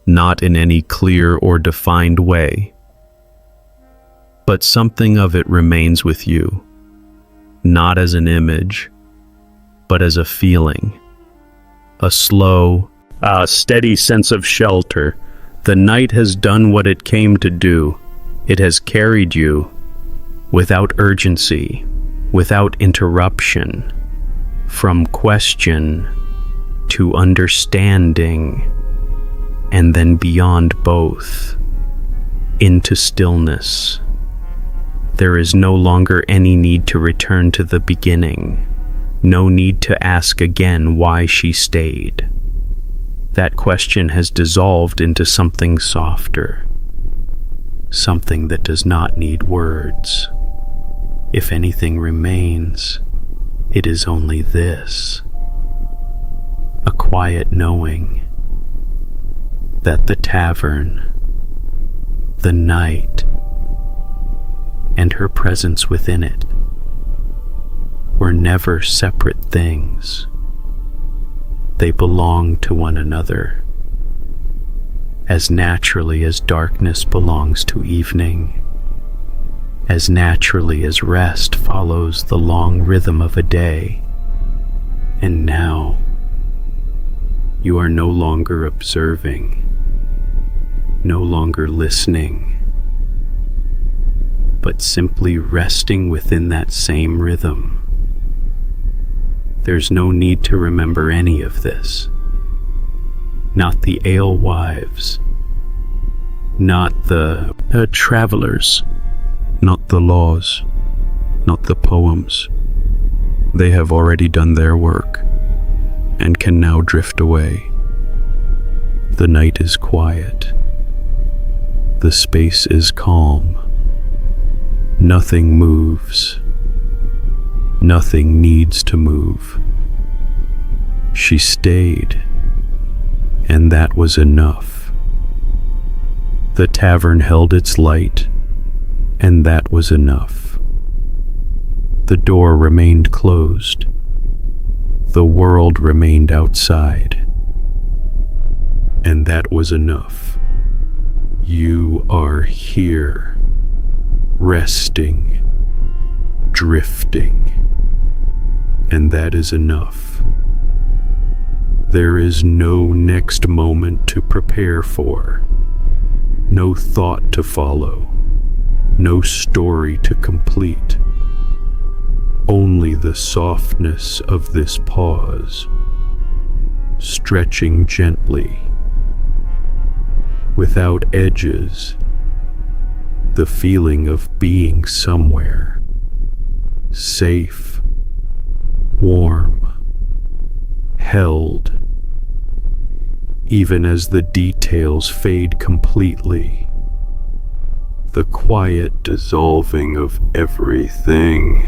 not in any clear or defined way. But something of it remains with you, not as an image, but as a feeling, a slow, steady sense of shelter. The night has done what it came to do. It has carried you without urgency, without interruption, from question to understanding, and then beyond both, into stillness. There is no longer any need to return to the beginning, no need to ask again why she stayed. That question has dissolved into something softer, something that does not need words. If anything remains, It is only this, a quiet knowing that the tavern, the night, and her presence within it were never separate things. They belong to one another, as naturally as darkness belongs to evening, as naturally as rest follows the long rhythm of a day. And now, you are no longer observing, no longer listening, but simply resting within that same rhythm. There's no need to remember any of this. Not the alewives, not the travelers, not the laws, not the poems. They have already done their work and can now drift away. The night is quiet. The space is calm. Nothing moves. Nothing needs to move. She stayed, and that was enough. The tavern held its light, and that was enough. The door remained closed. The world remained outside, and that was enough. You are here, resting, drifting, and that is enough. There is no next moment to prepare for, no thought to follow, no story to complete. Only the softness of this pause, stretching gently, without edges, the feeling of being somewhere, safe, warm, held, even as the details fade completely, the quiet dissolving of everything.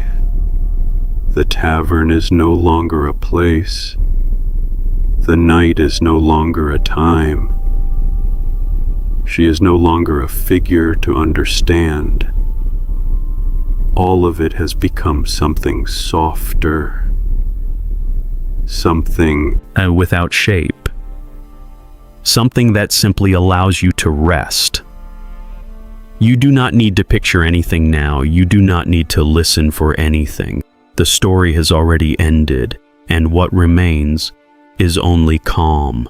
The tavern is no longer a place. The night is no longer a time. She is no longer a figure to understand. All of it has become something softer, something without shape. Something that simply allows you to rest. You do not need to picture anything now. You do not need to listen for anything. The story has already ended, and what remains is only calm.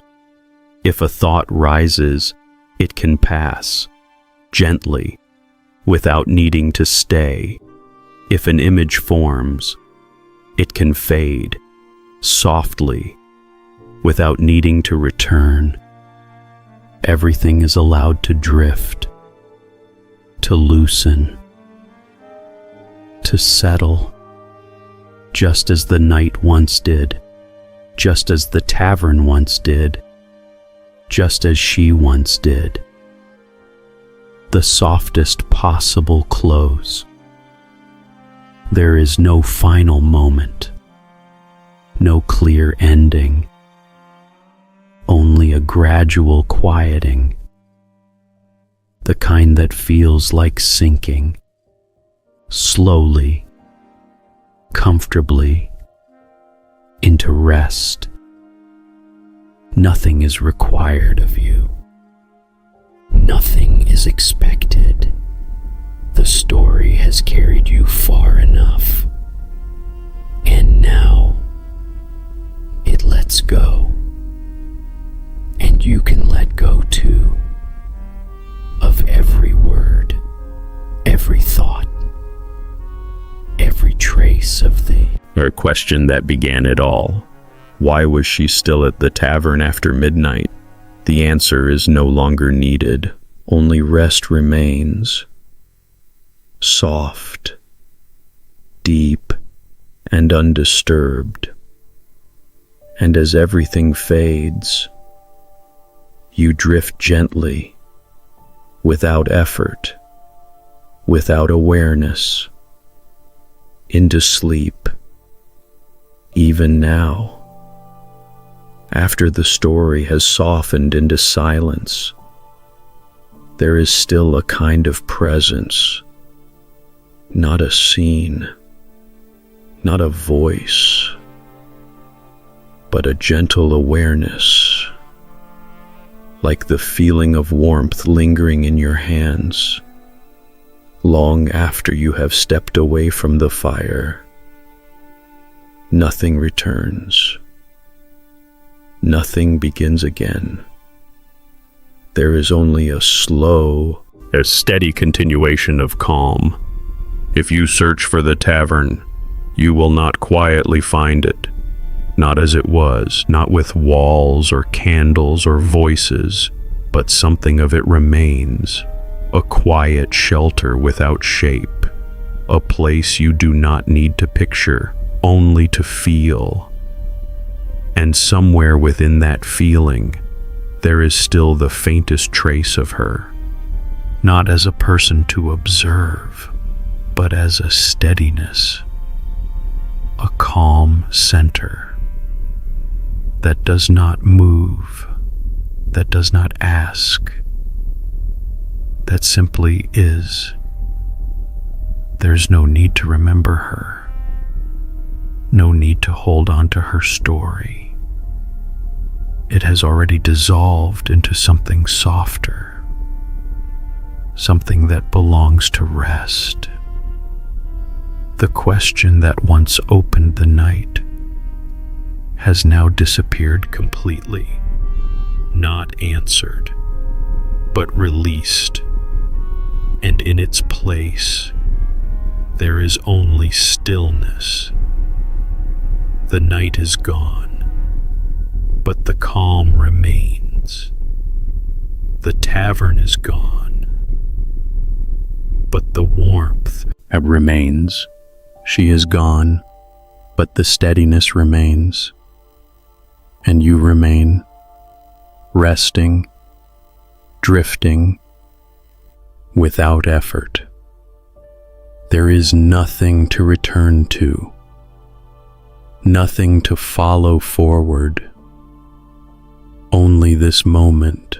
If a thought rises, it can pass, gently, without needing to stay. If an image forms, it can fade, softly, without needing to return. Everything is allowed to drift, to loosen, to settle, just as the night once did, just as the tavern once did, just as she once did. The softest possible close. There is no final moment, no clear ending, only a gradual quieting, the kind that feels like sinking, slowly, comfortably, into rest. Nothing is required of you. Nothing is expected. The story has carried you far enough. And now, it lets go. And you can let go too. Of every word, every thought, every trace of the question that began it all. Why was she still at the tavern after midnight? The answer is no longer needed. Only rest remains. Soft, deep, and undisturbed. And as everything fades, you drift gently, without effort, without awareness, into sleep, even now, after the story has softened into silence, there is still a kind of presence, not a scene, not a voice, but a gentle awareness, like the feeling of warmth lingering in your hands, long after you have stepped away from the fire. Nothing returns. Nothing begins again. There is only a steady continuation of calm. If you search for the tavern, you will not quietly find it. Not as it was, not with walls or candles or voices, but something of it remains. A quiet shelter without shape. A place you do not need to picture, only to feel. And somewhere within that feeling, there is still the faintest trace of her. Not as a person to observe, but as a steadiness. A calm center that does not move, that does not ask, that simply is. There's no need to remember her, no need to hold on to her story. It has already dissolved into something softer, something that belongs to rest. The question that once opened the night has now disappeared completely, not answered, but released, and in its place, there is only stillness. The night is gone, but the calm remains. The tavern is gone, but the warmth remains. She is gone, but the steadiness remains. And you remain, resting, drifting, without effort. There is nothing to return to, nothing to follow forward. Only this moment,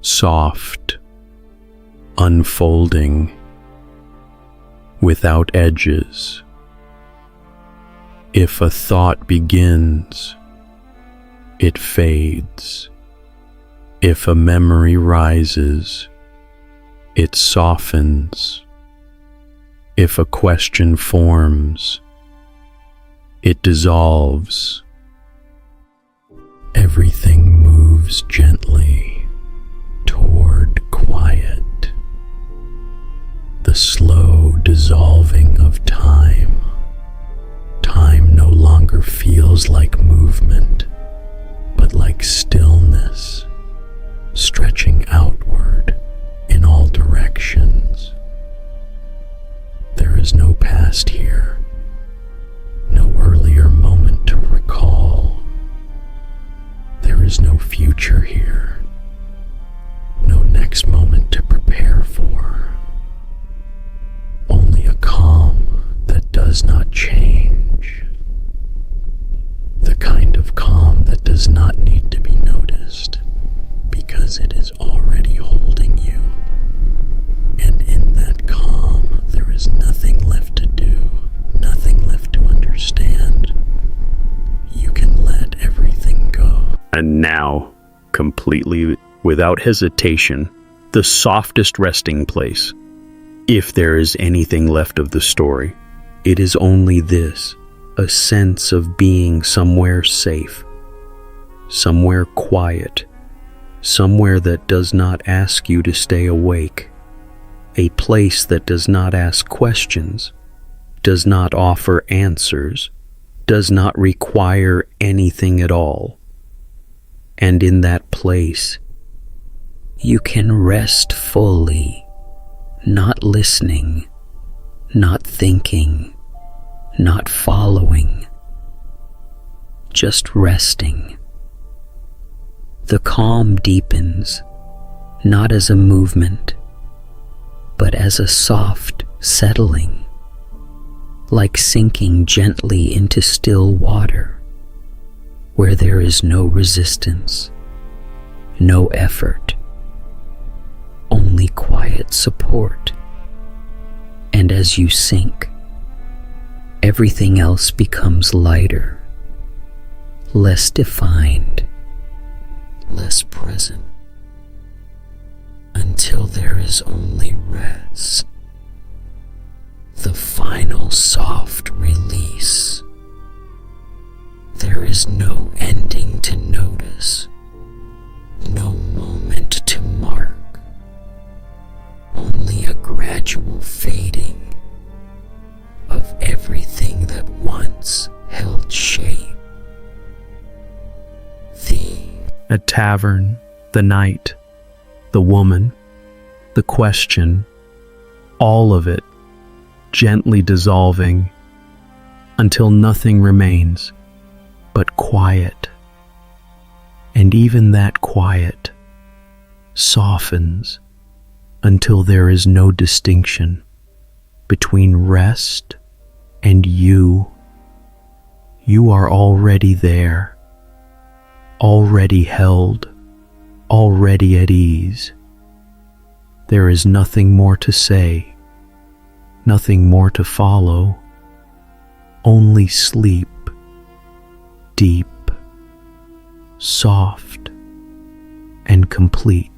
soft, unfolding, without edges. If a thought begins, it fades. If a memory rises, it softens. If a question forms, it dissolves. Everything moves gently toward quiet. The slow dissolving of time. Time no longer feels like movement, but like stillness, stretching outward in all directions. There is no past here, no earlier moment to recall. There is no future here, no next moment to prepare for. Only a calm that does not change. The kind of calm that does not need to be noticed, because it is already holding you. And in that calm, there is nothing left to do, nothing left to understand. You can let everything go. And now, completely without hesitation, the softest resting place. If there is anything left of the story, it is only this, a sense of being somewhere safe, somewhere quiet, somewhere that does not ask you to stay awake, a place that does not ask questions, does not offer answers, does not require anything at all. And in that place, you can rest fully, not listening, not thinking, not following, just resting. The calm deepens, not as a movement, but as a soft settling. like sinking gently into still water, where there is no resistance, no effort, only quiet support. And as you sink, everything else becomes lighter, less defined, less present, until there is only rest, the final soft release. There is no ending to notice, no moment to mark, only a gradual fading of everything that once held shape. A tavern, the night, the woman, the question, all of it gently dissolving until nothing remains but quiet. And even that quiet softens until there is no distinction between rest and you. You are already there, already held, already at ease. There is nothing more to say, nothing more to follow, only sleep, deep, soft, and complete.